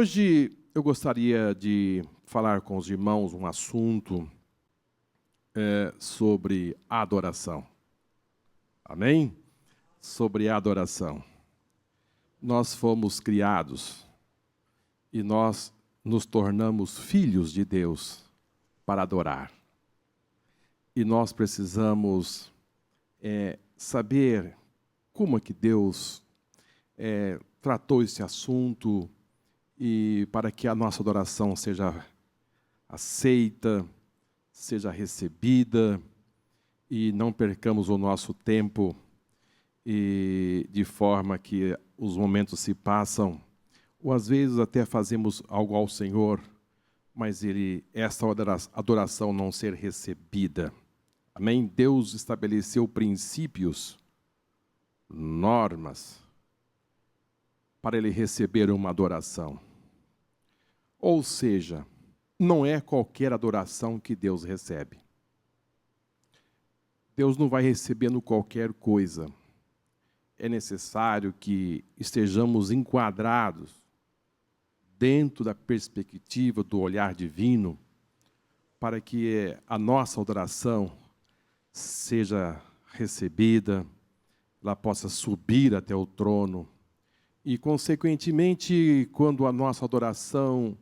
Hoje eu gostaria de falar com os irmãos um assunto sobre adoração. Amém? Sobre adoração. Nós fomos criados e nós nos tornamos filhos de Deus para adorar. E nós precisamos saber como é que Deus tratou esse assunto e para que a nossa adoração seja aceita, seja recebida e não percamos o nosso tempo e de forma que os momentos se passam, ou às vezes até fazemos algo ao Senhor, mas essa adoração não ser recebida. Amém? Deus estabeleceu princípios, normas, para Ele receber uma adoração. Ou seja, não é qualquer adoração que Deus recebe. Deus não vai recebendo qualquer coisa. É necessário que estejamos enquadrados dentro da perspectiva do olhar divino para que a nossa adoração seja recebida, ela possa subir até o trono e, consequentemente, quando a nossa adoração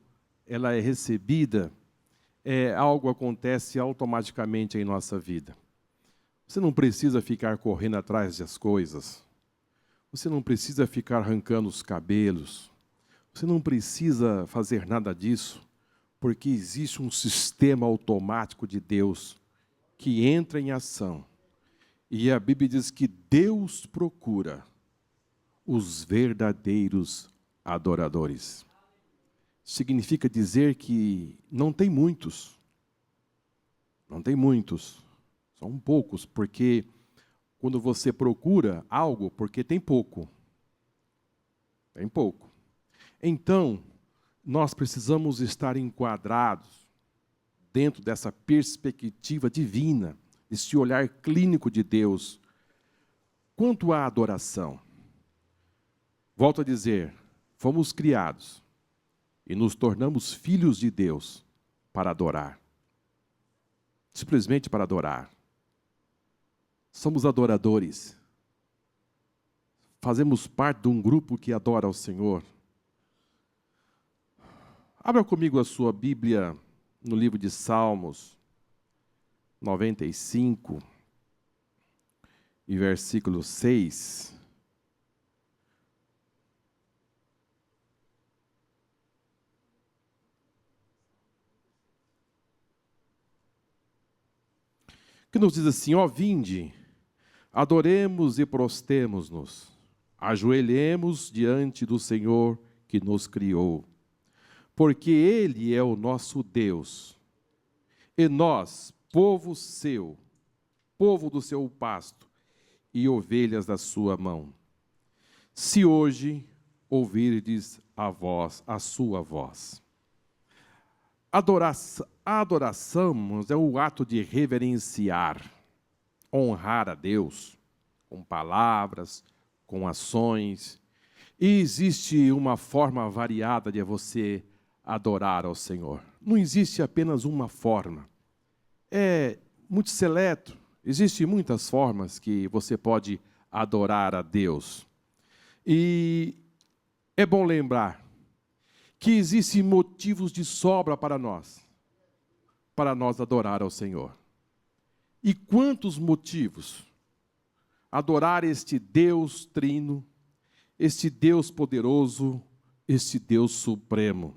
ela é recebida, algo acontece automaticamente em nossa vida. Você não precisa ficar correndo atrás das coisas. Você não precisa ficar arrancando os cabelos. Você não precisa fazer nada disso, porque existe um sistema automático de Deus que entra em ação. E a Bíblia diz que Deus procura os verdadeiros adoradores. Significa dizer que não tem muitos. Não tem muitos. São poucos, porque quando você procura algo, porque tem pouco. Tem pouco. Então, nós precisamos estar enquadrados dentro dessa perspectiva divina, esse olhar clínico de Deus. Quanto à adoração, volto a dizer, fomos criados e nos tornamos filhos de Deus para adorar. Simplesmente para adorar. Somos adoradores. Fazemos parte de um grupo que adora ao Senhor. Abra comigo a sua Bíblia no livro de Salmos 95 e versículo 6. Que nos diz assim: ó, vinde, adoremos e prostemos-nos, ajoelhemos diante do Senhor que nos criou, porque Ele é o nosso Deus, e nós, povo seu, povo do seu pasto, e ovelhas da sua mão. Se hoje ouvirdes a sua voz. A adoração é o ato de reverenciar, honrar a Deus, com palavras, com ações. E existe uma forma variada de você adorar ao Senhor. Não existe apenas uma forma. É muito seleto. Existem muitas formas que você pode adorar a Deus. E é bom lembrar que existem motivos de sobra para nós adorar ao Senhor. E quantos motivos? Adorar este Deus trino, este Deus poderoso, este Deus supremo.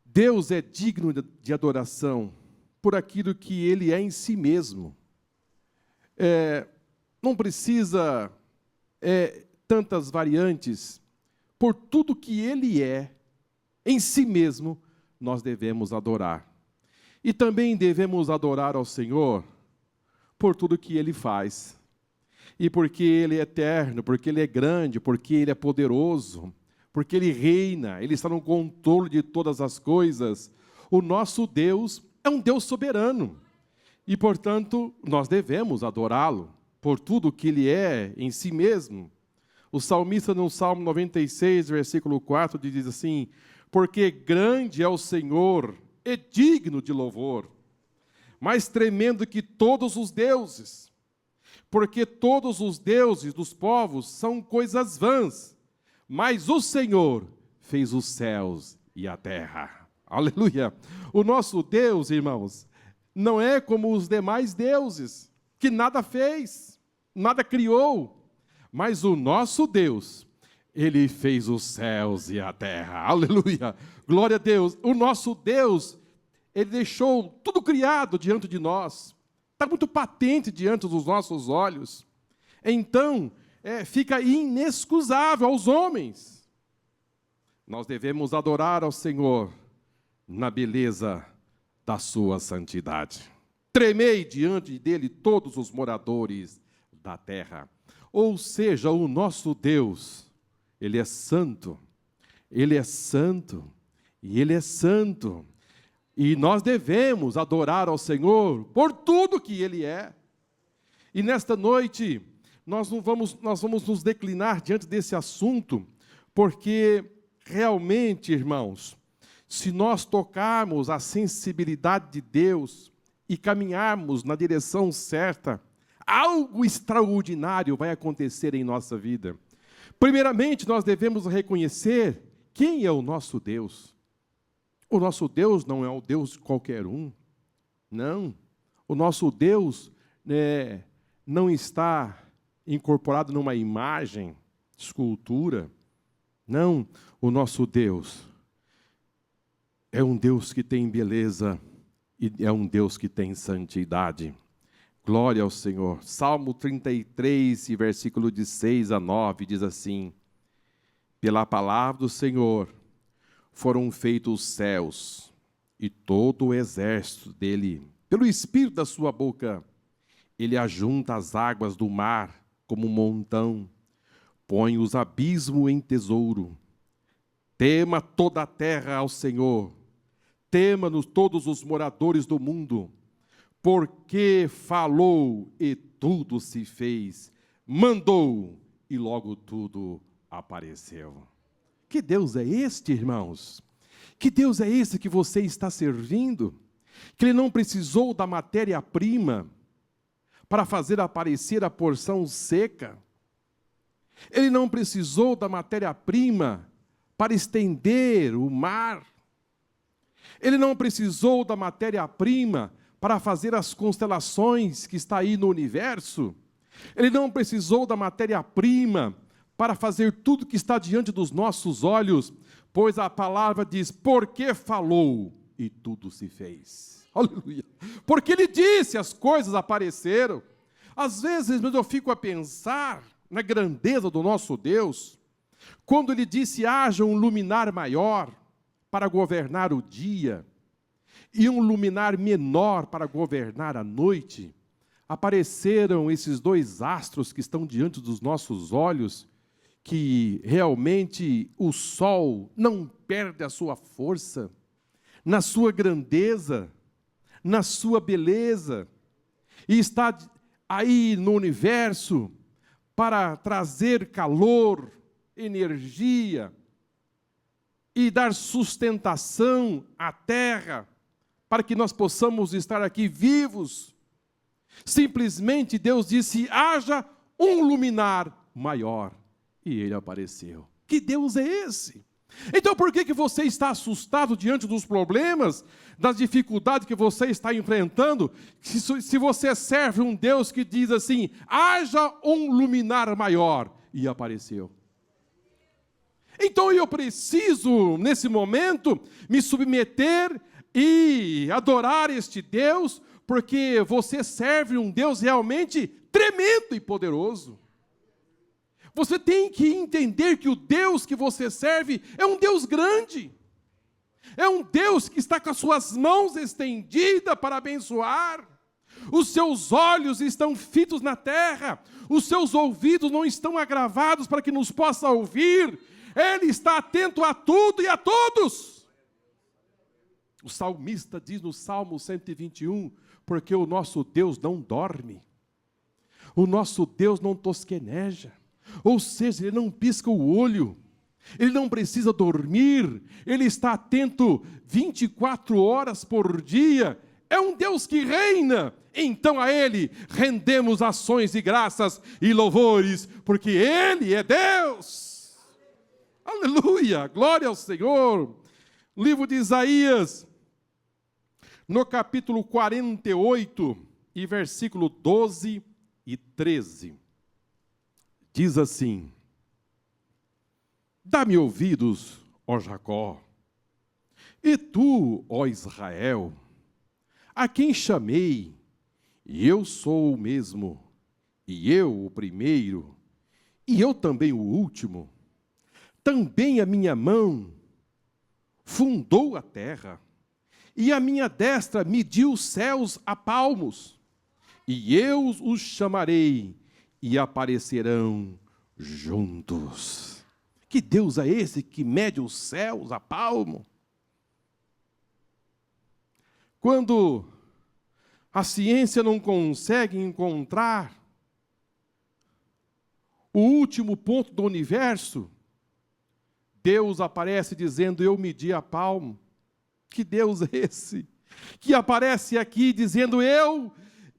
Deus é digno de adoração por aquilo que Ele é em si mesmo. Não precisa tantas variantes. Por tudo que Ele é, em si mesmo, nós devemos adorar. E também devemos adorar ao Senhor por tudo que Ele faz. E porque Ele é eterno, porque Ele é grande, porque Ele é poderoso, porque Ele reina, Ele está no controle de todas as coisas. O nosso Deus é um Deus soberano. E, portanto, nós devemos adorá-lo por tudo que Ele é em si mesmo. O salmista, no Salmo 96, versículo 4, diz assim: porque grande é o Senhor, e digno de louvor, mais tremendo que todos os deuses, porque todos os deuses dos povos são coisas vãs, mas o Senhor fez os céus e a terra. Aleluia! O nosso Deus, irmãos, não é como os demais deuses, que nada fez, nada criou, mas o nosso Deus, Ele fez os céus e a terra. Aleluia! Glória a Deus! O nosso Deus, Ele deixou tudo criado diante de nós. Está muito patente diante dos nossos olhos. Então, fica inexcusável aos homens. Nós devemos adorar ao Senhor na beleza da sua santidade. Tremei diante dele todos os moradores da terra. Ou seja, o nosso Deus, Ele é santo, Ele é santo, e Ele é santo. E nós devemos adorar ao Senhor por tudo que Ele é. E nesta noite, nós vamos nos declinar diante desse assunto, porque realmente, irmãos, se nós tocarmos a sensibilidade de Deus e caminharmos na direção certa, algo extraordinário vai acontecer em nossa vida. Primeiramente, nós devemos reconhecer quem é o nosso Deus. O nosso Deus não é o Deus de qualquer um. Não. O nosso Deus não está incorporado numa imagem, escultura. Não. O nosso Deus é um Deus que tem beleza e é um Deus que tem santidade. Glória ao Senhor. Salmo 33, versículo de 6 a 9, diz assim: pela palavra do Senhor foram feitos os céus e todo o exército dele. Pelo espírito da sua boca, ele ajunta as águas do mar como um montão, põe os abismos em tesouro. Tema toda a terra ao Senhor, tema-nos todos os moradores do mundo, porque falou e tudo se fez, mandou e logo tudo apareceu. Que Deus é este, irmãos? Que Deus é esse que você está servindo? Que Ele não precisou da matéria-prima para fazer aparecer a porção seca. Ele não precisou da matéria-prima para estender o mar. Ele não precisou da matéria-prima para fazer as constelações que está aí no universo. Ele não precisou da matéria-prima para fazer tudo que está diante dos nossos olhos, pois a palavra diz, porque falou e tudo se fez. Aleluia! Porque Ele disse, as coisas apareceram. Às vezes eu fico a pensar na grandeza do nosso Deus, quando Ele disse, haja um luminar maior para governar o dia, e um luminar menor para governar a noite. Apareceram esses dois astros que estão diante dos nossos olhos, que realmente o sol não perde a sua força, na sua grandeza, na sua beleza, e está aí no universo para trazer calor, energia, e dar sustentação à terra, para que nós possamos estar aqui vivos. Simplesmente Deus disse, haja um luminar maior. E Ele apareceu. Que Deus é esse? Então por que você está assustado diante dos problemas, das dificuldades que você está enfrentando, se você serve um Deus que diz assim, haja um luminar maior, e apareceu? Então eu preciso, nesse momento, me submeter e adorar este Deus, porque você serve um Deus realmente tremendo e poderoso. Você tem que entender que o Deus que você serve é um Deus grande. É um Deus que está com as suas mãos estendidas para abençoar. Os seus olhos estão fitos na terra. Os seus ouvidos não estão agravados para que nos possa ouvir. Ele está atento a tudo e a todos. O salmista diz no Salmo 121, porque o nosso Deus não dorme. O nosso Deus não tosqueneja. Ou seja, ele não pisca o olho, ele não precisa dormir, ele está atento 24 horas por dia. É um Deus que reina. Então a Ele rendemos ações de graças e louvores, porque Ele é Deus. Aleluia, glória ao Senhor. Livro de Isaías, no capítulo 48, e versículo 12 e 13. Diz assim: dá-me ouvidos, ó Jacó, e tu, ó Israel, a quem chamei, e eu sou o mesmo, e eu o primeiro, e eu também o último. Também a minha mão fundou a terra, e a minha destra mediu os céus a palmos, e eu os chamarei, e aparecerão juntos. Que Deus é esse que mede os céus a palmo? Quando a ciência não consegue encontrar o último ponto do universo, Deus aparece dizendo: eu medi a palmo. Que Deus é esse? Que aparece aqui dizendo: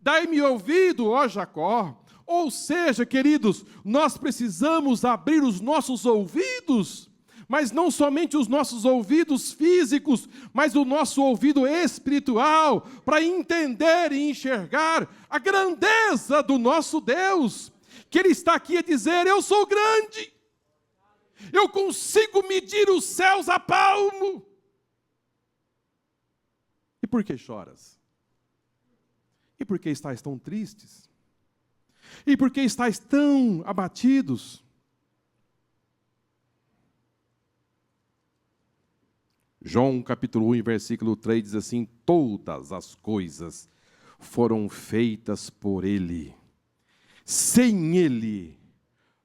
dai-me ouvido, ó Jacó. Ou seja, queridos, nós precisamos abrir os nossos ouvidos, mas não somente os nossos ouvidos físicos, mas o nosso ouvido espiritual, para entender e enxergar a grandeza do nosso Deus, que Ele está aqui a dizer: eu sou grande, eu consigo medir os céus a palmo. E por que choras? E por que estáis tão tristes? E por que estáis tão abatidos? João capítulo 1, versículo 3 diz assim: todas as coisas foram feitas por Ele. Sem Ele,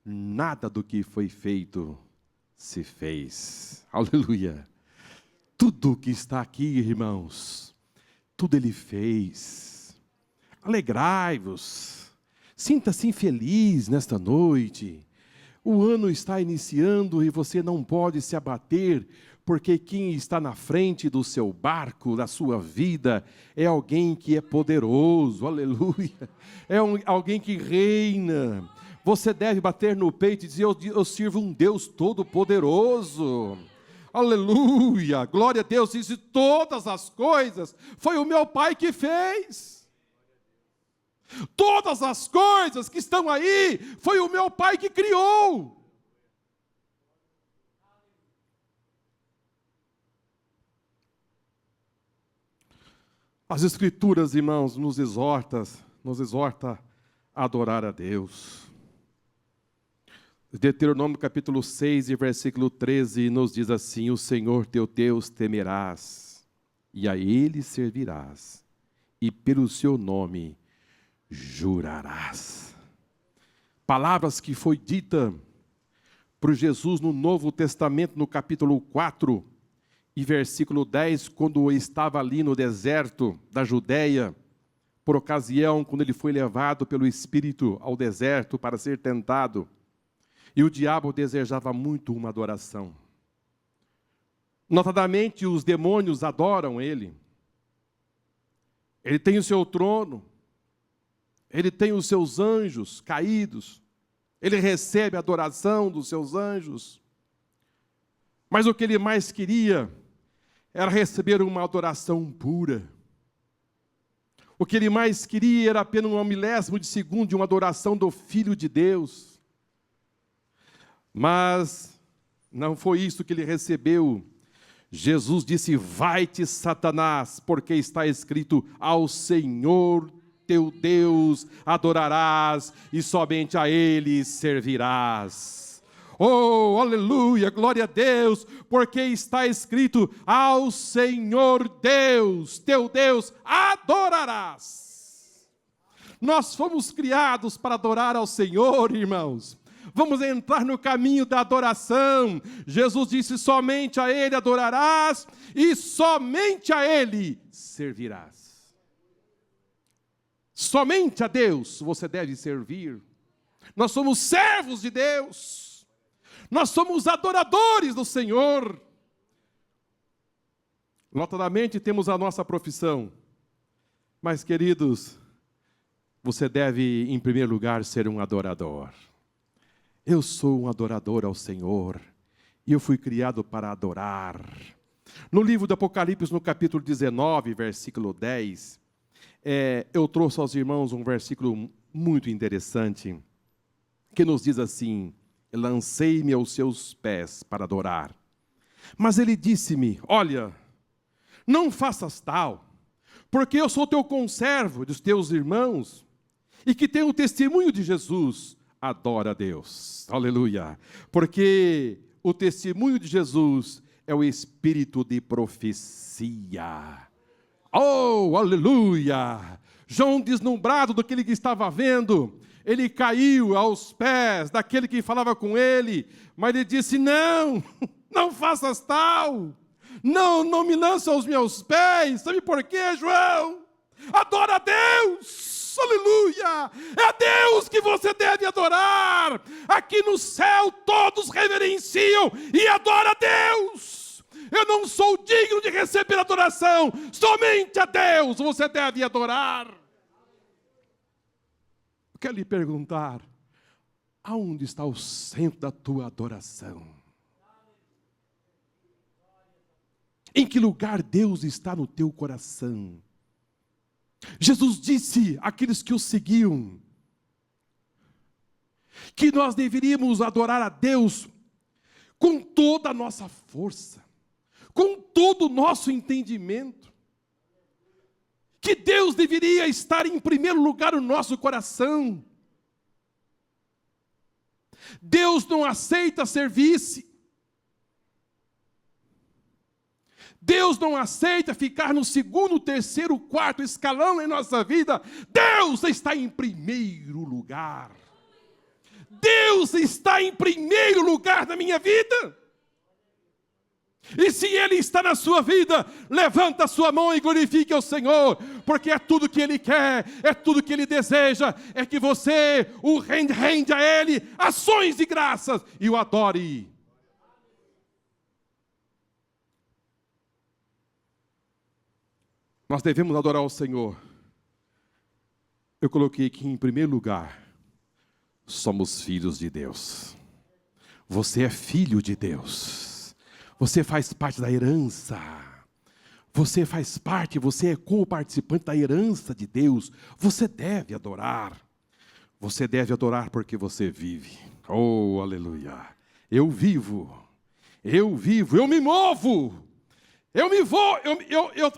nada do que foi feito se fez. Aleluia! Tudo que está aqui, irmãos, tudo Ele fez. Alegrai-vos. Sinta-se feliz nesta noite. O ano está iniciando e você não pode se abater, porque quem está na frente do seu barco, da sua vida, é alguém que é poderoso, aleluia. É alguém que reina. Você deve bater no peito e dizer: eu sirvo um Deus todo-poderoso. Aleluia, glória a Deus. Diz: todas as coisas foi o meu Pai que fez. Todas as coisas que estão aí, foi o meu Pai que criou. As Escrituras, irmãos, nos exorta a adorar a Deus. Deuteronômio capítulo 6 e versículo 13 nos diz assim: o Senhor teu Deus temerás, e a Ele servirás, e pelo seu nome jurarás. Palavras que foi dita por Jesus no Novo Testamento, no capítulo 4 e versículo 10, quando estava ali no deserto da Judéia, por ocasião quando ele foi levado pelo Espírito ao deserto para ser tentado, e o diabo desejava muito uma adoração. Notadamente, os demônios adoram ele. Ele tem o seu trono, ele tem os seus anjos caídos, ele recebe a adoração dos seus anjos. Mas o que ele mais queria era receber uma adoração pura. O que ele mais queria era apenas um milésimo de segundo de uma adoração do Filho de Deus. Mas não foi isso que ele recebeu. Jesus disse: vai-te, Satanás, porque está escrito: ao Senhor teu Deus adorarás, e somente a Ele servirás. Oh, aleluia, glória a Deus, porque está escrito: ao Senhor Deus, teu Deus, adorarás. Nós fomos criados para adorar ao Senhor, irmãos. Vamos entrar no caminho da adoração. Jesus disse: somente a Ele adorarás, e somente a Ele servirás. Somente a Deus você deve servir. Nós somos servos de Deus. Nós somos adoradores do Senhor. Notadamente temos a nossa profissão. Mas, queridos, você deve, em primeiro lugar, ser um adorador. Eu sou um adorador ao Senhor. E eu fui criado para adorar. No livro do Apocalipse, no capítulo 19, versículo 10, eu trouxe aos irmãos um versículo muito interessante, que nos diz assim: lancei-me aos seus pés para adorar. Mas ele disse-me: olha, não faças tal, porque eu sou teu conservo dos teus irmãos, e que tenho o testemunho de Jesus. Adora a Deus. Aleluia. Porque o testemunho de Jesus é o espírito de profecia. Oh, aleluia! João, deslumbrado do que ele estava vendo, ele caiu aos pés daquele que falava com ele, mas ele disse: não, não faças tal, não me lance aos meus pés. Sabe por quê, João? Adora a Deus! Aleluia! É a Deus que você deve adorar. Aqui no céu todos reverenciam e adoram a Deus. Eu não sou digno de receber adoração, somente a Deus você deve adorar. Eu quero lhe perguntar: aonde está o centro da tua adoração? Em que lugar Deus está no teu coração? Jesus disse àqueles que o seguiam que nós deveríamos adorar a Deus com toda a nossa força, com todo o nosso entendimento, que Deus deveria estar em primeiro lugar no nosso coração. Deus não aceita serviço. Deus não aceita ficar no segundo, terceiro, quarto escalão em nossa vida. Deus está em primeiro lugar. Deus está em primeiro lugar na minha vida. E se Ele está na sua vida, levanta a sua mão e glorifique ao Senhor, porque é tudo que Ele quer, é tudo que Ele deseja, é que você o rende a Ele ações de graças e o adore. Nós devemos adorar o Senhor. Eu coloquei aqui em primeiro lugar: somos filhos de Deus. Você é filho de Deus. Você faz parte da herança. Você faz parte, você é co-participante da herança de Deus. Você deve adorar. Você deve adorar porque você vive. Oh, aleluia. Eu vivo, eu me movo.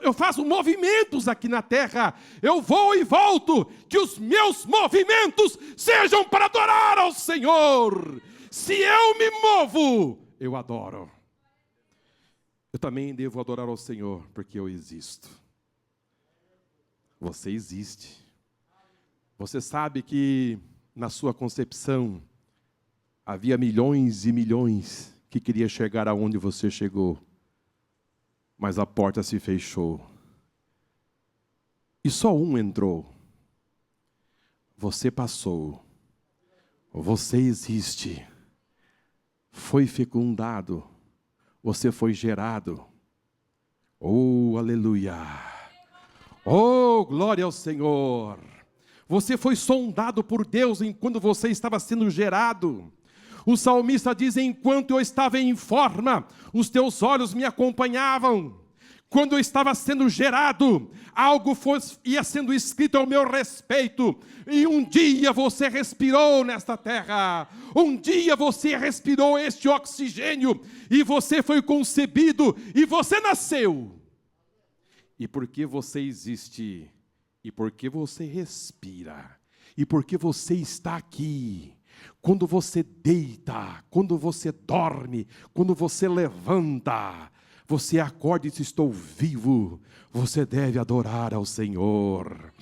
Eu faço movimentos aqui na terra. Eu vou e volto. Que os meus movimentos sejam para adorar ao Senhor. Se eu me movo, eu adoro. Eu também devo adorar ao Senhor, porque eu existo. Você existe. Você sabe que na sua concepção havia milhões e milhões que queriam chegar aonde você chegou. Mas a porta se fechou. E só um entrou. Você passou. Você existe. Foi fecundado. Você foi gerado. Oh, aleluia. Oh, glória ao Senhor. Você foi sondado por Deus enquanto você estava sendo gerado. O salmista diz: enquanto eu estava em forma, os teus olhos me acompanhavam. Quando eu estava sendo gerado, algo ia sendo escrito ao meu respeito. E um dia você respirou nesta terra. Um dia você respirou este oxigênio. E você foi concebido. E você nasceu. E porque você existe, e porque você respira, e porque você está aqui, quando você deita, quando você dorme, quando você levanta, você acorda e diz: estou vivo. Você deve adorar ao Senhor.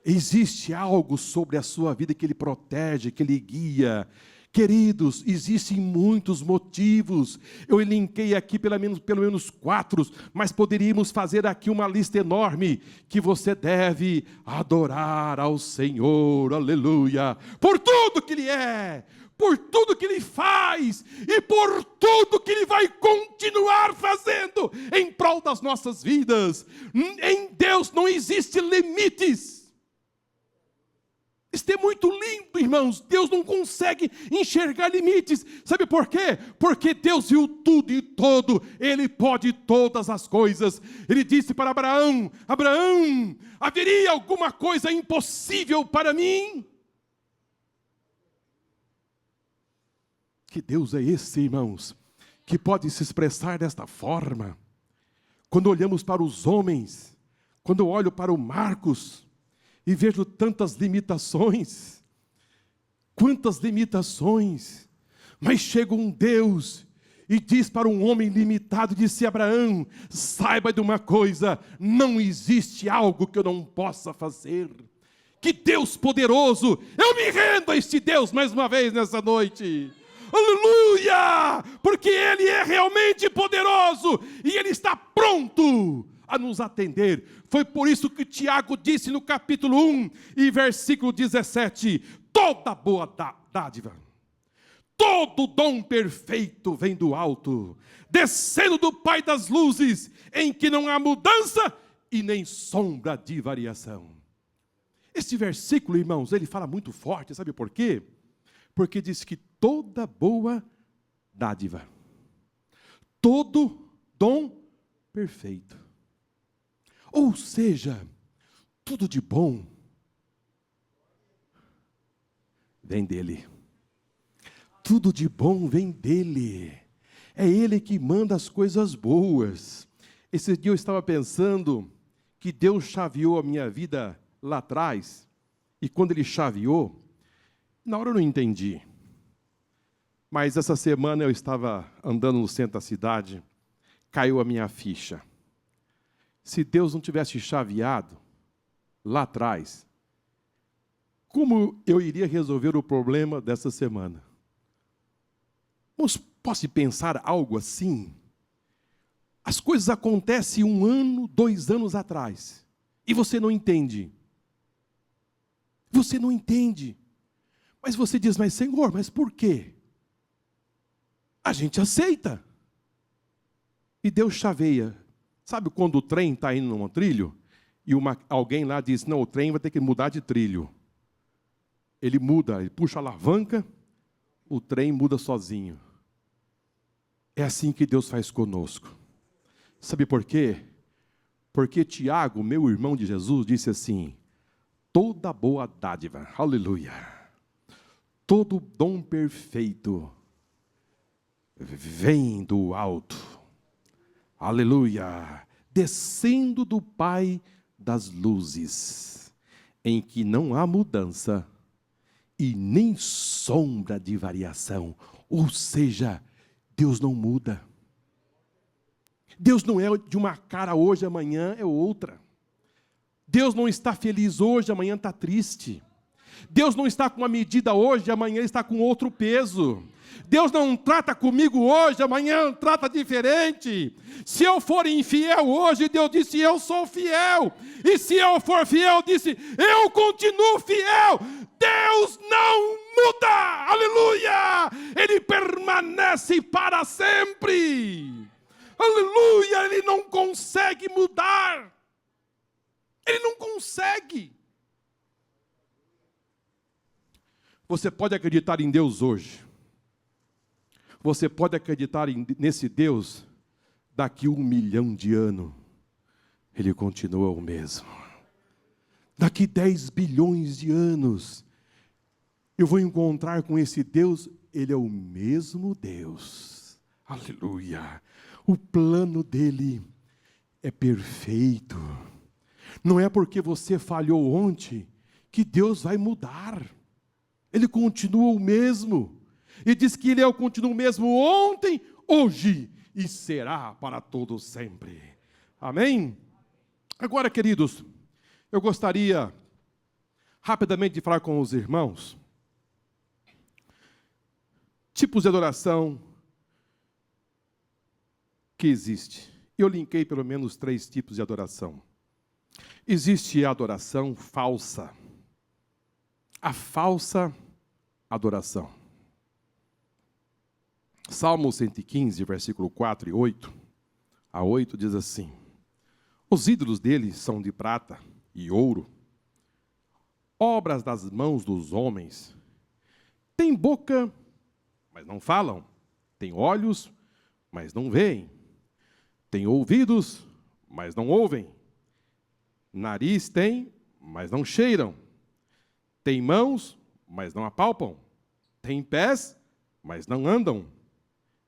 Existe algo sobre a sua vida que Ele protege, que Ele guia, Queridos, existem muitos motivos. Eu elenquei aqui pelo menos 4, mas poderíamos fazer aqui uma lista enorme que você deve adorar ao Senhor, aleluia, por tudo que Ele é, por tudo que Ele faz e por tudo que Ele vai continuar fazendo em prol das nossas vidas. Em Deus não existem limites. Isso é muito lindo, irmãos. Deus não consegue enxergar limites. Sabe por quê? Porque Deus viu tudo e todo. Ele pode todas as coisas. Ele disse para Abraão: Abraão, haveria alguma coisa impossível para mim? Que Deus é esse, irmãos, que pode se expressar desta forma? Quando olhamos para os homens, quando eu olho para o Marcos e vejo tantas limitações, quantas limitações, mas chega um Deus e diz para um homem limitado, disse: Abraão, saiba de uma coisa, não existe algo que eu não possa fazer. Que Deus poderoso! Eu me rendo a este Deus mais uma vez nessa noite. Aleluia! Porque Ele é realmente poderoso e Ele está pronto a nos atender. Foi por isso que Tiago disse no capítulo 1 e versículo 17: toda boa dádiva, todo dom perfeito vem do alto, descendo do Pai das luzes, em que não há mudança e nem sombra de variação. Este versículo, irmãos, ele fala muito forte, sabe por quê? Porque diz que toda boa dádiva, todo dom perfeito, ou seja, tudo de bom vem dele. Tudo de bom vem dele. É Ele que manda as coisas boas. Esse dia eu estava pensando que Deus chaveou a minha vida lá atrás, e quando Ele chaveou, na hora eu não entendi. Mas essa semana eu estava andando no centro da cidade, caiu a minha ficha. Se Deus não tivesse chaveado lá atrás, como eu iria resolver o problema dessa semana? Mas posso pensar algo assim? As coisas acontecem 1 ano, 2 anos atrás, e você não entende. Você não entende. Mas você diz: mas Senhor, mas por quê? A gente aceita. E Deus chaveia. Sabe quando o trem está indo num trilho e alguém lá diz: não, o trem vai ter que mudar de trilho. Ele muda, ele puxa a alavanca, o trem muda sozinho. É assim que Deus faz conosco. Sabe por quê? Porque Tiago, meu irmão de Jesus, disse assim: toda boa dádiva, aleluia, todo dom perfeito vem do alto, aleluia, descendo do Pai das luzes, em que não há mudança e nem sombra de variação. Ou seja, Deus não muda. Deus não é de uma cara hoje, amanhã é outra. Deus não está feliz hoje, amanhã está triste. Deus não está com uma medida hoje, amanhã Ele está com outro peso. Deus não trata comigo hoje, amanhã trata diferente. Se eu for infiel hoje, Deus disse: eu sou fiel. E se eu for fiel, disse: eu continuo fiel. Deus não muda, aleluia. Ele permanece para sempre, aleluia. Ele não consegue mudar. Ele não consegue. Você pode acreditar em Deus hoje. Você pode acreditar nesse Deus daqui 1 milhão de anos. Ele continua o mesmo. Daqui 10 bilhões de anos, eu vou encontrar com esse Deus. Ele é o mesmo Deus. Aleluia. O plano dele é perfeito. Não é porque você falhou ontem que Deus vai mudar. Ele continua o mesmo. E diz que Ele continua o mesmo ontem, hoje e será para todo sempre. Amém? Agora, queridos, eu gostaria rapidamente de falar com os irmãos tipos de adoração que existe. Eu linkei pelo menos 3 tipos de adoração. Existe a adoração falsa. A falsa adoração. Salmo 115, versículo 4 e 8, a 8 diz assim: os ídolos dele são de prata e ouro, obras das mãos dos homens. Tem boca, mas não falam. Tem olhos, mas não veem. Tem ouvidos, mas não ouvem. Nariz tem, mas não cheiram. Tem mãos, mas não apalpam. Tem pés, mas não andam.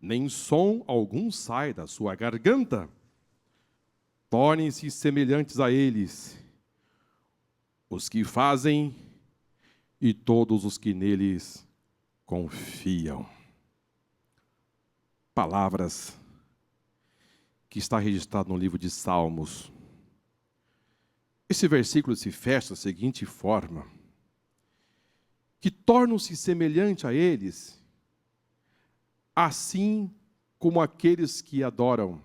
Nem som algum sai da sua garganta. Tornem-se semelhantes a eles, os que fazem e todos os que neles confiam. Palavras que está registrado no livro de Salmos. Esse versículo se fecha da seguinte forma: que tornam-se semelhantes a eles, assim como aqueles que adoram,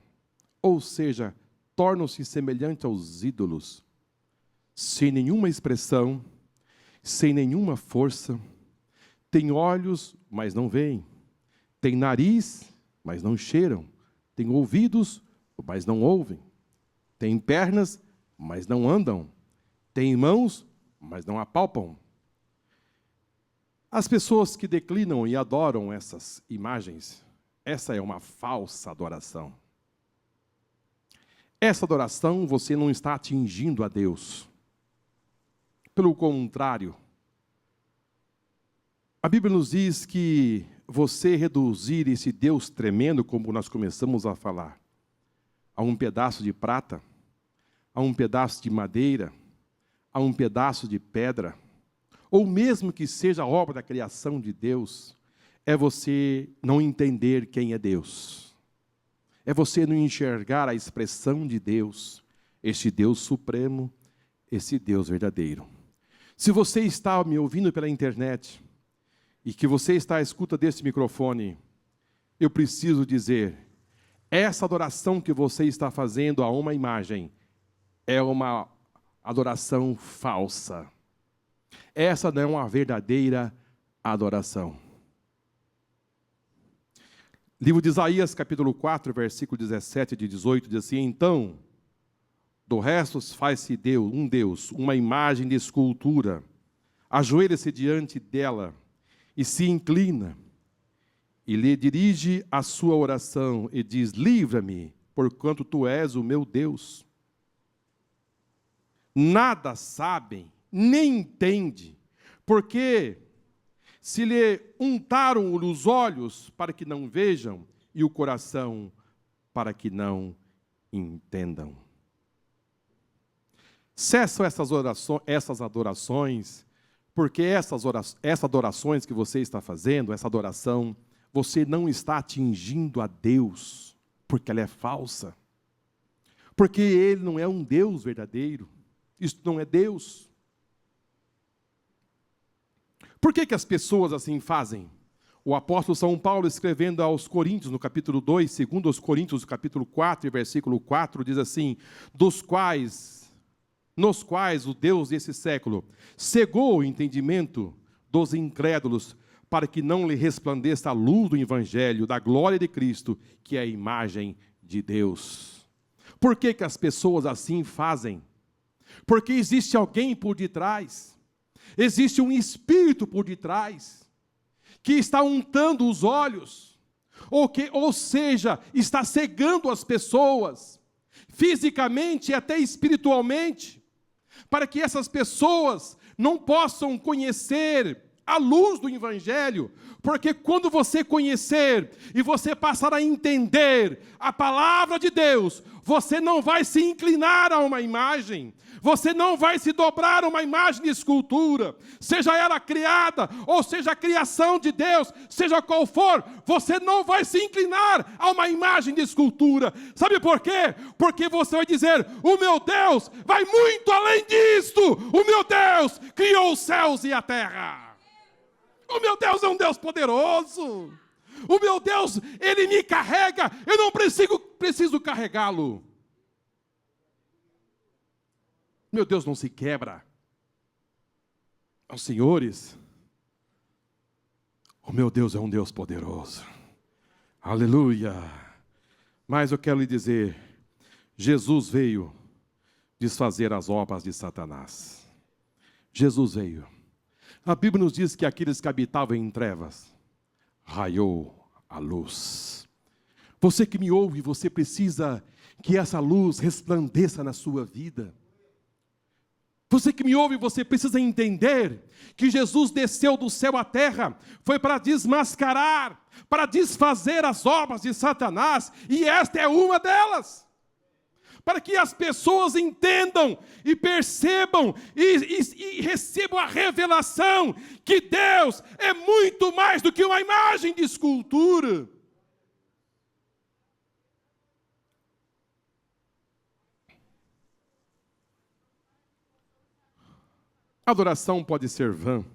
ou seja, tornam-se semelhantes aos ídolos, sem nenhuma expressão, sem nenhuma força. Tem olhos, mas não veem. Tem nariz, mas não cheiram. Tem ouvidos, mas não ouvem. Tem pernas, mas não andam. Tem mãos, mas não apalpam. As pessoas que declinam e adoram essas imagens, essa é uma falsa adoração. Essa adoração você não está atingindo a Deus. Pelo contrário, a Bíblia nos diz que você reduzir esse Deus tremendo, como nós começamos a falar, a um pedaço de prata, a um pedaço de madeira, a um pedaço de pedra, ou mesmo que seja obra da criação de Deus, é você não entender quem é Deus. É você não enxergar a expressão de Deus, este Deus supremo, esse Deus verdadeiro. Se você está me ouvindo pela internet, e que você está à escuta desse microfone, eu preciso dizer, essa adoração que você está fazendo a uma imagem, é uma adoração falsa. Essa não é uma verdadeira adoração. Livro de Isaías, capítulo 4, versículo 17 e 18, diz assim: então, do resto faz-se Deus, uma imagem de escultura, ajoelha-se diante dela e se inclina, e lhe dirige a sua oração e diz: livra-me, porquanto tu és o meu Deus. Nada sabem, nem entende, porque se lhe untaram os olhos para que não vejam e o coração para que não entendam. Cessam essas adorações, porque essas adorações que você está fazendo, essa adoração, você não está atingindo a Deus, porque ela é falsa. Porque Ele não é um Deus verdadeiro. Isso não é Deus. Por que as pessoas assim fazem? O apóstolo São Paulo, escrevendo aos Coríntios, no capítulo 2, segundo aos Coríntios, no capítulo 4, versículo 4, diz assim: nos quais o Deus desse século cegou o entendimento dos incrédulos, para que não lhe resplandeça a luz do Evangelho, da glória de Cristo, que é a imagem de Deus. Por que as pessoas assim fazem? Porque existe alguém por detrás, existe um espírito por detrás, que está untando os olhos, ou seja, está cegando as pessoas, fisicamente e até espiritualmente, para que essas pessoas não possam conhecer a luz do Evangelho, porque quando você conhecer e você passar a entender a palavra de Deus, você não vai se inclinar a uma imagem, você não vai se dobrar a uma imagem de escultura, seja ela criada, ou seja a criação de Deus, seja qual for, você não vai se inclinar a uma imagem de escultura. Sabe por quê? Porque você vai dizer: o meu Deus vai muito além disto, o meu Deus criou os céus e a terra. O meu Deus é um Deus poderoso. O meu Deus, Ele me carrega, eu não preciso carregá-lo. Meu Deus não se quebra. Aos senhores, o meu Deus é um Deus poderoso. Aleluia. Mas eu quero lhe dizer, Jesus veio desfazer as obras de Satanás. Jesus veio. A Bíblia nos diz que aqueles que habitavam em trevas, raiou a luz. Você que me ouve, você precisa que essa luz resplandeça na sua vida. Você que me ouve, você precisa entender que Jesus desceu do céu à terra, foi para desmascarar, para desfazer as obras de Satanás, e esta é uma delas. Para que as pessoas entendam e percebam e recebam a revelação que Deus é muito mais do que uma imagem de escultura. A adoração pode ser vã,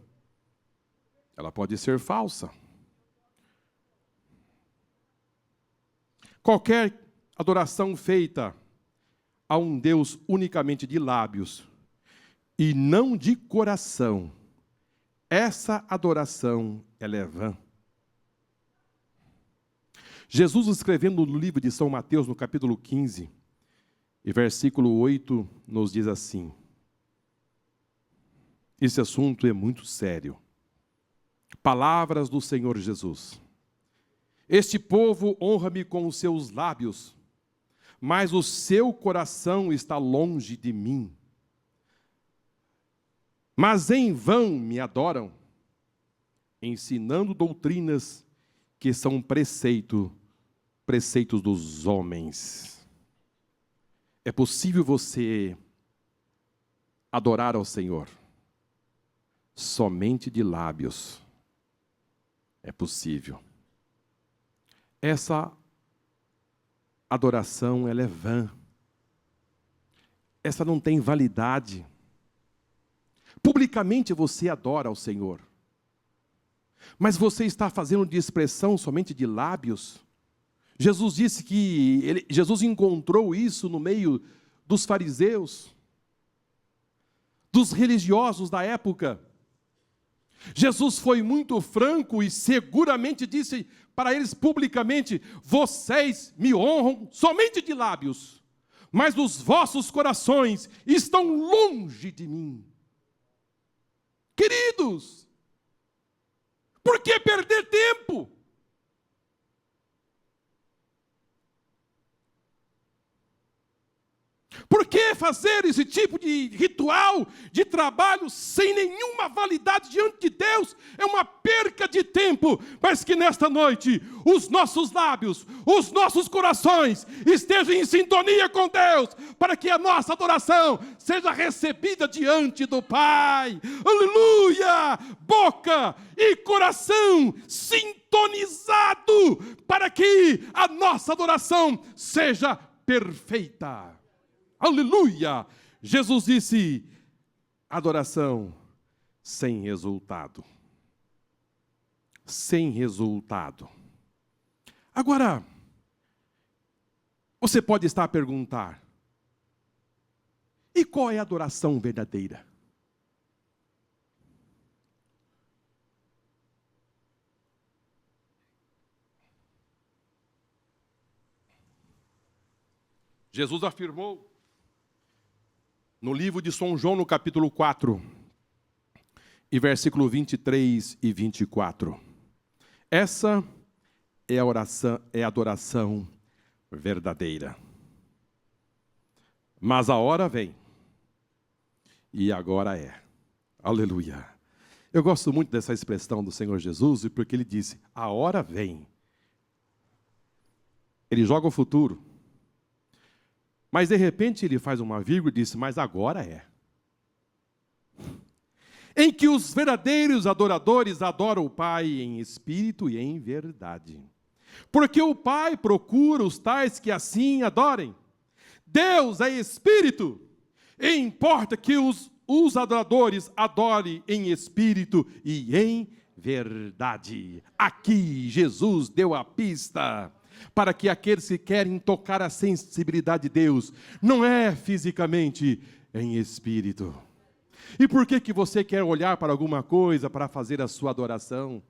ela pode ser falsa. Qualquer adoração feita a um Deus unicamente de lábios e não de coração, essa adoração ela é vã. Jesus, escrevendo no livro de São Mateus, no capítulo 15, e versículo 8, nos diz assim: esse assunto é muito sério. Palavras do Senhor Jesus. Este povo honra-me com os seus lábios, mas o seu coração está longe de mim. Mas em vão me adoram, ensinando doutrinas que são preceitos dos homens. É possível você adorar ao Senhor somente de lábios. É possível. Essa adoração, ela é vã. Essa não tem validade. Publicamente você adora ao Senhor, mas você está fazendo de expressão somente de lábios. Jesus disse que Jesus encontrou isso no meio dos fariseus, dos religiosos da época. Jesus foi muito franco e seguramente disse para eles publicamente: vocês me honram somente de lábios, mas os vossos corações estão longe de mim. Queridos, por que perder tempo? Por que fazer esse tipo de ritual, de trabalho, sem nenhuma validade diante de Deus? É uma perca de tempo, mas que nesta noite, os nossos lábios, os nossos corações, estejam em sintonia com Deus, para que a nossa adoração seja recebida diante do Pai. Aleluia! Boca e coração sintonizado, para que a nossa adoração seja perfeita. Aleluia! Jesus disse: adoração sem resultado. Sem resultado. Agora, você pode estar a perguntar: e qual é a adoração verdadeira? Jesus afirmou no livro de São João, no capítulo 4, e versículo 23 e 24. Essa é a oração, é a adoração verdadeira. Mas a hora vem, e agora é. Aleluia. Eu gosto muito dessa expressão do Senhor Jesus, porque ele disse: a hora vem. Ele joga o futuro. Mas de repente ele faz uma vírgula e diz: mas agora é. Em que os verdadeiros adoradores adoram o Pai em espírito e em verdade. Porque o Pai procura os tais que assim adorem. Deus é espírito, e importa que os adoradores adorem em espírito e em verdade. Aqui Jesus deu a pista para que aqueles que querem tocar a sensibilidade de Deus, não é fisicamente, é em espírito. E por que você quer olhar para alguma coisa para fazer a sua adoração?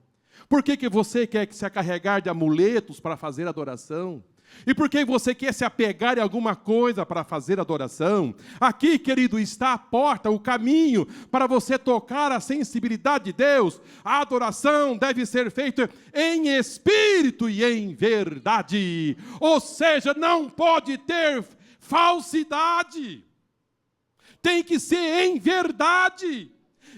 Por que você quer se acarregar de amuletos para fazer adoração? E por que você quer se apegar em alguma coisa para fazer adoração? Aqui, querido, está a porta, o caminho para você tocar a sensibilidade de Deus. A adoração deve ser feita em espírito e em verdade. Ou seja, não pode ter falsidade. Tem que ser em verdade.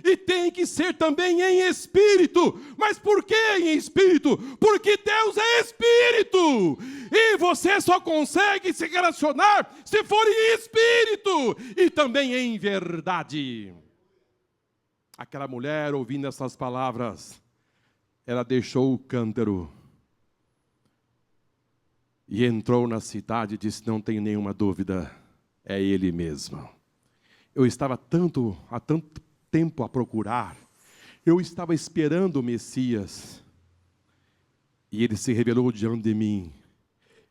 E tem que ser também em espírito. Mas por que em espírito? Porque Deus é espírito. E você só consegue se relacionar se for em espírito e também em verdade. Aquela mulher, ouvindo essas palavras, ela deixou o cântaro e entrou na cidade e disse: não tenho nenhuma dúvida, é Ele mesmo. Eu estava há tanto tempo a procurar, eu estava esperando o Messias, e Ele se revelou diante de mim,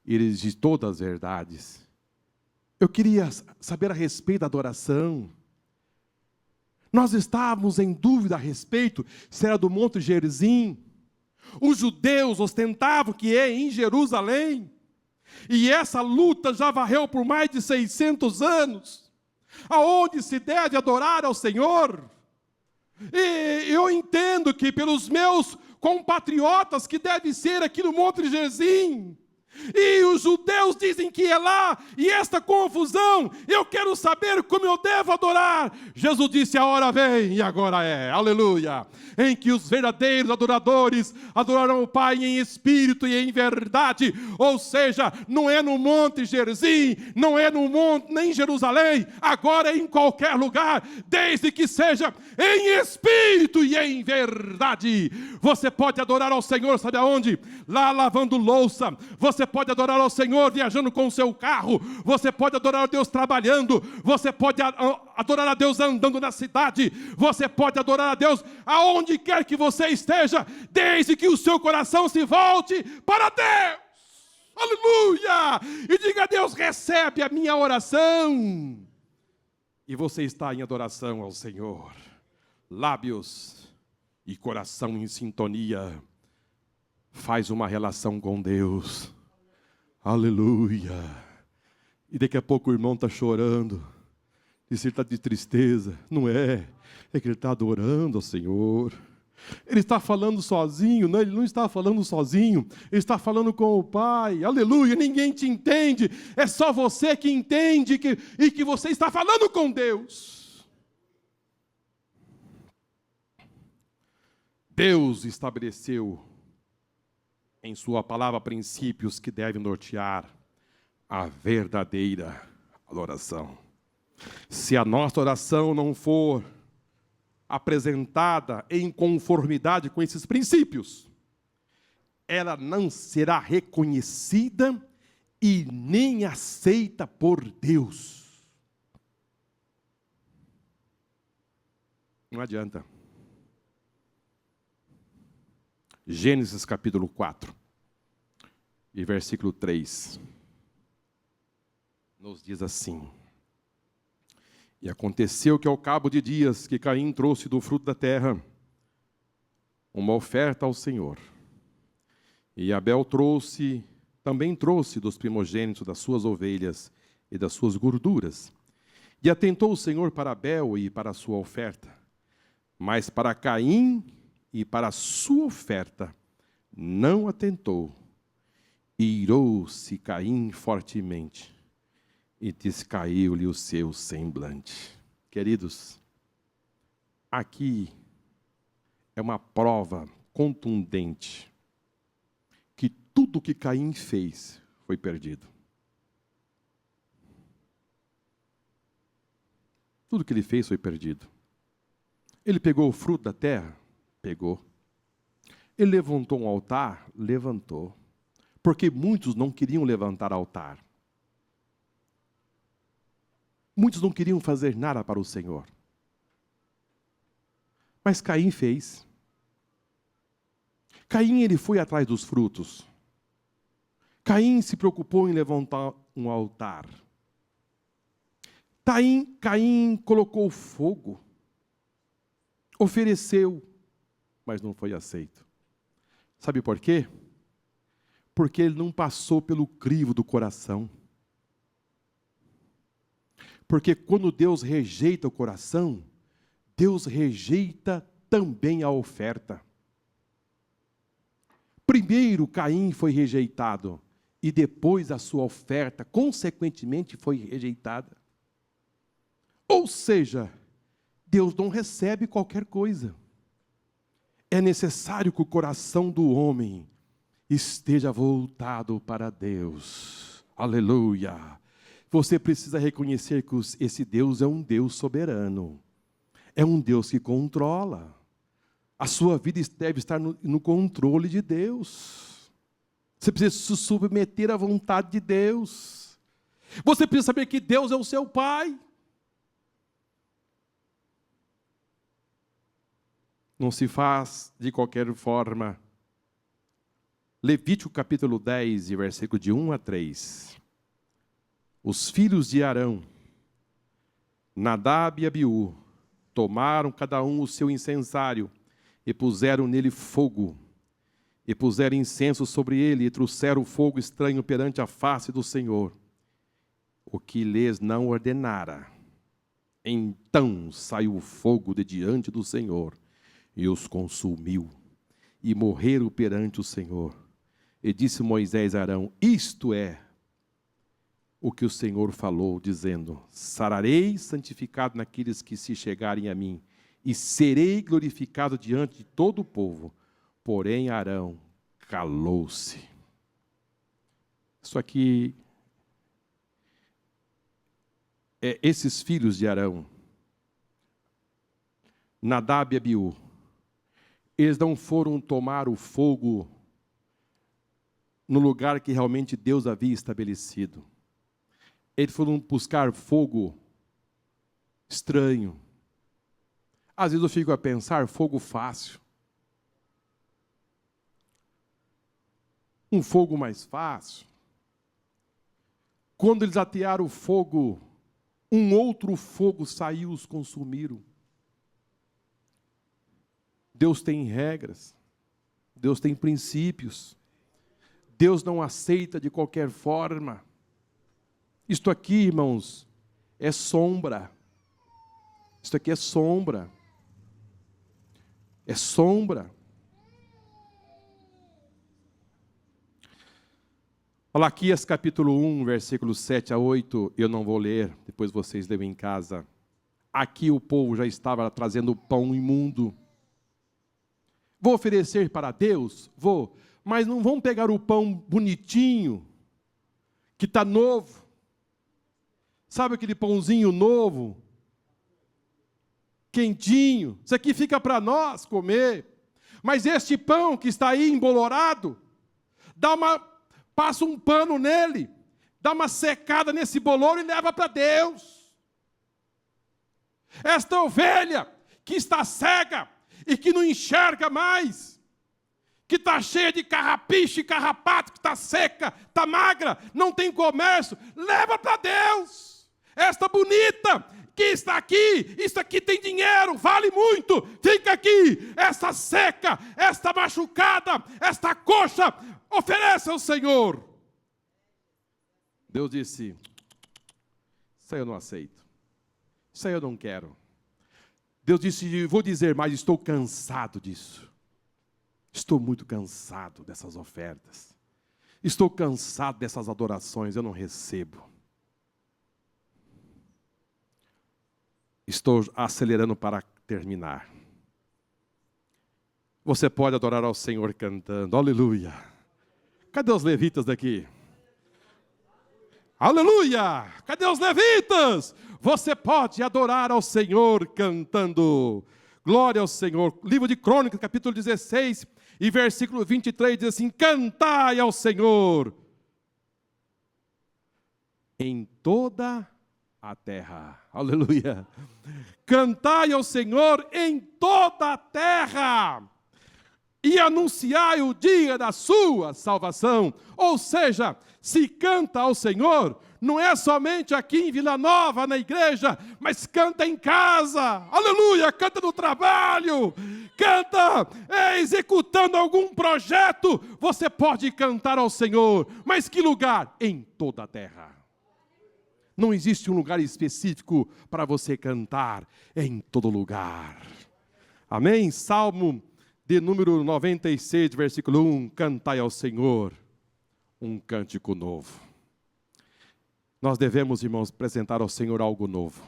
Ele diz todas as verdades. Eu queria saber a respeito da adoração. Nós estávamos em dúvida a respeito se era do Monte Gerizim. Os judeus ostentavam que é em Jerusalém, e essa luta já varreu por mais de 600 anos, aonde se deve adorar ao Senhor. E eu entendo que pelos meus compatriotas que deve ser aqui no Monte Gerizim, e os judeus dizem que é lá, e esta confusão, eu quero saber como eu devo adorar. Jesus disse: a hora vem, e agora é, aleluia, em que os verdadeiros adoradores adorarão o Pai em espírito e em verdade. Ou seja, não é no Monte Gerizim, não é no monte, nem em Jerusalém, agora é em qualquer lugar, desde que seja em espírito e em verdade. Você pode adorar ao Senhor, sabe aonde? Lá lavando louça. Você pode adorar ao Senhor viajando com o seu carro. Você pode adorar a Deus trabalhando. Você pode adorar a Deus andando na cidade. Você pode adorar a Deus aonde quer que você esteja, desde que o seu coração se volte para Deus. Aleluia! E diga a Deus: recebe a minha oração. E você está em adoração ao Senhor. Lábios e coração em sintonia. Faz uma relação com Deus. Aleluia. E daqui a pouco o irmão está chorando. Diz que ele está de tristeza. Não é. É que ele está adorando ao Senhor. Ele está falando sozinho. Não, ele não está falando sozinho. Ele está falando com o Pai. Aleluia. Ninguém te entende. É só você que entende e que você está falando com Deus. Deus estabeleceu em sua palavra princípios que devem nortear a verdadeira adoração. Se a nossa oração não for apresentada em conformidade com esses princípios, ela não será reconhecida e nem aceita por Deus. Não adianta. Gênesis capítulo 4 e versículo 3 nos diz assim: e aconteceu que ao cabo de dias que Caim trouxe do fruto da terra uma oferta ao Senhor, e Abel também trouxe dos primogênitos das suas ovelhas e das suas gorduras, e atentou o Senhor para Abel e para a sua oferta, mas para Caim e para a sua oferta não atentou. E irou-se Caim fortemente, e descaiu-lhe o seu semblante. Queridos, aqui é uma prova contundente que tudo que Caim fez foi perdido. Tudo que ele fez foi perdido. Ele pegou o fruto da terra? Pegou. Ele levantou um altar? Levantou. Porque muitos não queriam levantar altar. Muitos não queriam fazer nada para o Senhor. Mas Caim fez. Caim, ele foi atrás dos frutos. Caim se preocupou em levantar um altar. Caim colocou fogo. Ofereceu, mas não foi aceito. Sabe por quê? Porque ele não passou pelo crivo do coração. Porque quando Deus rejeita o coração, Deus rejeita também a oferta. Primeiro Caim foi rejeitado, e depois a sua oferta, consequentemente, foi rejeitada. Ou seja, Deus não recebe qualquer coisa. É necessário que o coração do homem esteja voltado para Deus. Aleluia! Você precisa reconhecer que esse Deus é um Deus soberano. É um Deus que controla. A sua vida deve estar no controle de Deus. Você precisa se submeter à vontade de Deus. Você precisa saber que Deus é o seu Pai. Não se faz de qualquer forma. Levítico capítulo 10, versículo de 1 a 3. Os filhos de Arão, Nadab e Abiú, tomaram cada um o seu incensário e puseram nele fogo. E puseram incenso sobre ele e trouxeram fogo estranho perante a face do Senhor, o que lhes não ordenara. Então saiu o fogo de diante do Senhor e os consumiu, e morreram perante o Senhor. E disse Moisés a Arão: isto é o que o Senhor falou, dizendo: sararei santificado naqueles que se chegarem a mim, e serei glorificado diante de todo o povo. Porém Arão calou-se. Isso aqui, esses filhos de Arão, Nadab e Abiú, eles não foram tomar o fogo no lugar que realmente Deus havia estabelecido. Eles foram buscar fogo estranho. Às vezes eu fico a pensar, fogo fácil. Um fogo mais fácil. Quando eles atearam o fogo, um outro fogo saiu e os consumiram. Deus tem regras, Deus tem princípios, Deus não aceita de qualquer forma. Isto aqui, irmãos, é sombra. Isto aqui é sombra. É sombra. Malaquias capítulo 1, versículos 7 a 8, eu não vou ler, depois vocês leem em casa. Aqui o povo já estava trazendo pão imundo. Vou oferecer para Deus? Vou. Mas não vão pegar o pão bonitinho, que está novo. Sabe aquele pãozinho novo? Quentinho. Isso aqui fica para nós comer. Mas este pão que está aí embolorado, passa um pano nele, dá uma secada nesse bolor e leva para Deus. Esta ovelha que está cega e que não enxerga mais, que está cheia de carrapicho e carrapato, que está seca, está magra, não tem comércio, leva para Deus. Esta bonita que está aqui, isso aqui tem dinheiro, vale muito, fica aqui. Esta seca, esta machucada, esta coxa, oferece ao Senhor. Deus disse: isso aí eu não aceito, isso aí eu não quero. Deus disse: vou dizer, mas estou cansado disso. Estou muito cansado dessas ofertas. Estou cansado dessas adorações, eu não recebo. Estou acelerando para terminar. Você pode adorar ao Senhor cantando, aleluia. Cadê os levitas daqui? Aleluia! Cadê os levitas? Você pode adorar ao Senhor cantando. Glória ao Senhor. Livro de Crônicas, capítulo 16, e versículo 23, diz assim: cantai ao Senhor em toda a terra. Aleluia! Cantai ao Senhor em toda a terra. e anunciai o dia da sua salvação. Ou seja, se canta ao Senhor, não é somente aqui em Vila Nova, na igreja, mas canta em casa, aleluia, canta no trabalho, canta executando algum projeto, você pode cantar ao Senhor, mas que lugar? Em toda a terra. Não existe um lugar específico para você cantar, é em todo lugar. Amém? Salmo de número 96, versículo 1, cantai ao Senhor um cântico novo. Nós devemos, irmãos, apresentar ao Senhor algo novo.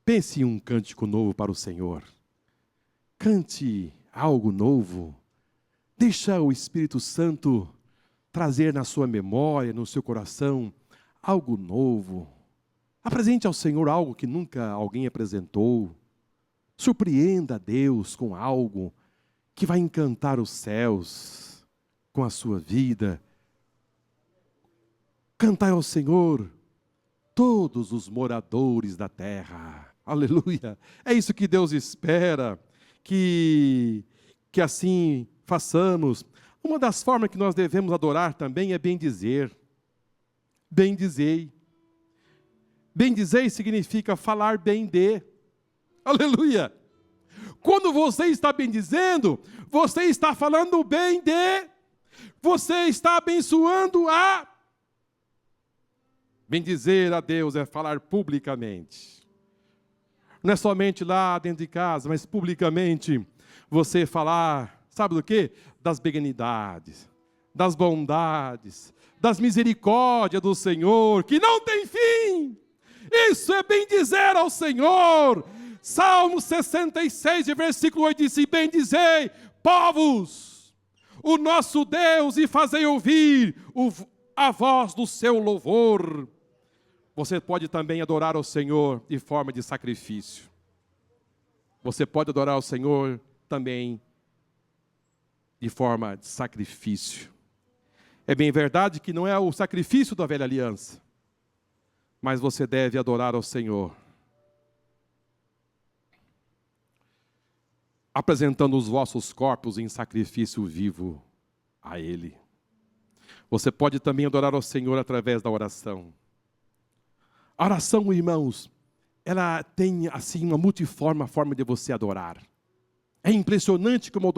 Pense em um cântico novo para o Senhor. Cante algo novo. Deixa o Espírito Santo trazer na sua memória, no seu coração, algo novo. Apresente ao Senhor algo que nunca alguém apresentou. Surpreenda a Deus com algo que vai encantar os céus com a sua vida. Cantai ao Senhor todos os moradores da terra. Aleluia! É isso que Deus espera, que assim façamos. Uma das formas que nós devemos adorar também é bendizer. Bendizei. Bendizei significa falar bem de. Aleluia! Quando você está bendizendo, você está falando bem de. Você está abençoando a. Bendizer a Deus é falar publicamente. Não é somente lá dentro de casa, mas publicamente você falar, sabe do quê? Das benignidades, das bondades, das misericórdias do Senhor, que não tem fim. Isso é bendizer ao Senhor. Salmo 66, versículo 8 diz: bendizei, povos, o nosso Deus, e fazei ouvir a voz do seu louvor. Você pode também adorar ao Senhor de forma de sacrifício. Você pode adorar ao Senhor também de forma de sacrifício. É bem verdade que não é o sacrifício da velha aliança, mas você deve adorar ao Senhor apresentando os vossos corpos em sacrifício vivo a Ele. Você pode também adorar ao Senhor através da oração. A oração, irmãos, ela tem assim uma multiforme forma de você adorar. É impressionante como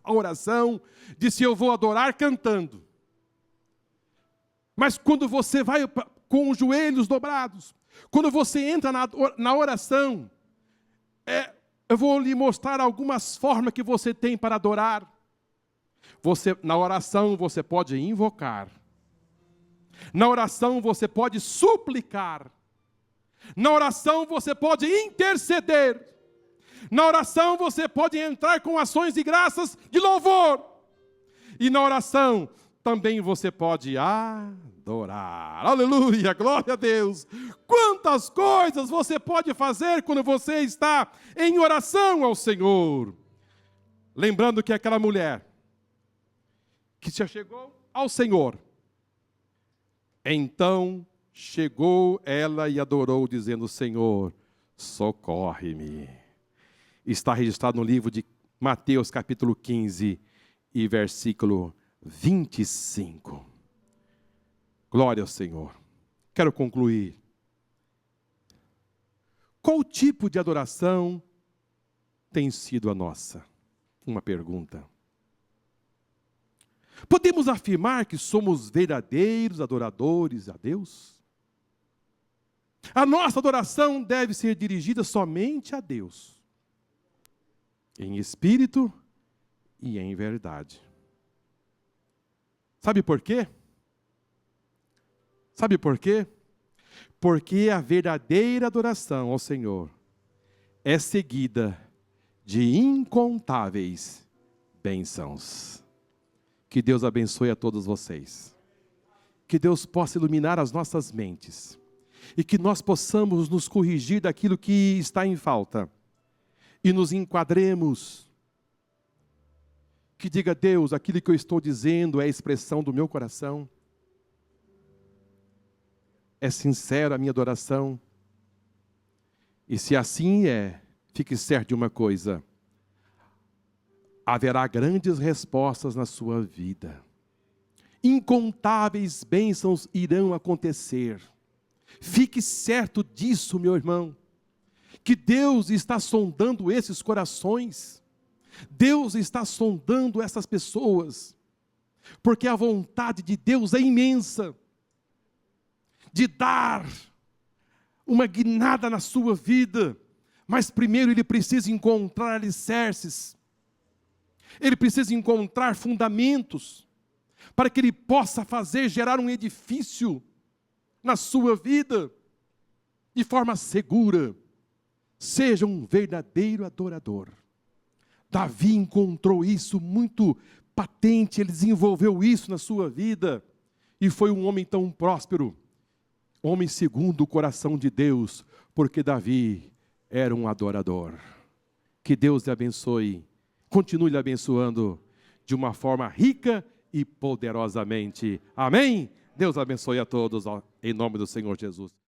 a oração diz: eu vou adorar cantando. Mas quando você vai com os joelhos dobrados, quando você entra na oração, eu vou lhe mostrar algumas formas que você tem para adorar. Na oração você pode invocar. Na oração você pode suplicar. Na oração você pode interceder. Na oração você pode entrar com ações de graças, de louvor. E na oração também você pode adorar. Aleluia, glória a Deus. Quantas coisas você pode fazer quando você está em oração ao Senhor. Lembrando que aquela mulher que se chegou ao Senhor, então chegou ela e adorou, dizendo: Senhor, socorre-me. Está registrado no livro de Mateus, capítulo 15, e versículo 25. Glória ao Senhor. Quero concluir. Qual tipo de adoração tem sido a nossa? Uma pergunta. Podemos afirmar que somos verdadeiros adoradores a Deus? A nossa adoração deve ser dirigida somente a Deus, em espírito e em verdade. Sabe por quê? Sabe por quê? Porque a verdadeira adoração ao Senhor é seguida de incontáveis bênçãos. Que Deus abençoe a todos vocês. Que Deus possa iluminar as nossas mentes. E que nós possamos nos corrigir daquilo que está em falta. E nos enquadremos. Que diga: Deus, aquilo que eu estou dizendo é a expressão do meu coração. É sincero a minha adoração. E se assim é, fique certo de uma coisa: haverá grandes respostas na sua vida. Incontáveis bênçãos irão acontecer. Fique certo disso, meu irmão, que Deus está sondando esses corações. Deus está sondando essas pessoas, porque a vontade de Deus é imensa, de dar uma guinada na sua vida, mas primeiro Ele precisa encontrar alicerces, Ele precisa encontrar fundamentos, para que Ele possa gerar um edifício na sua vida, de forma segura. Seja um verdadeiro adorador. Davi encontrou isso muito patente, ele desenvolveu isso na sua vida, e foi um homem tão próspero, homem segundo o coração de Deus, porque Davi era um adorador. Que Deus lhe abençoe, continue lhe abençoando de uma forma rica e poderosamente. Amém? Deus abençoe a todos, em nome do Senhor Jesus.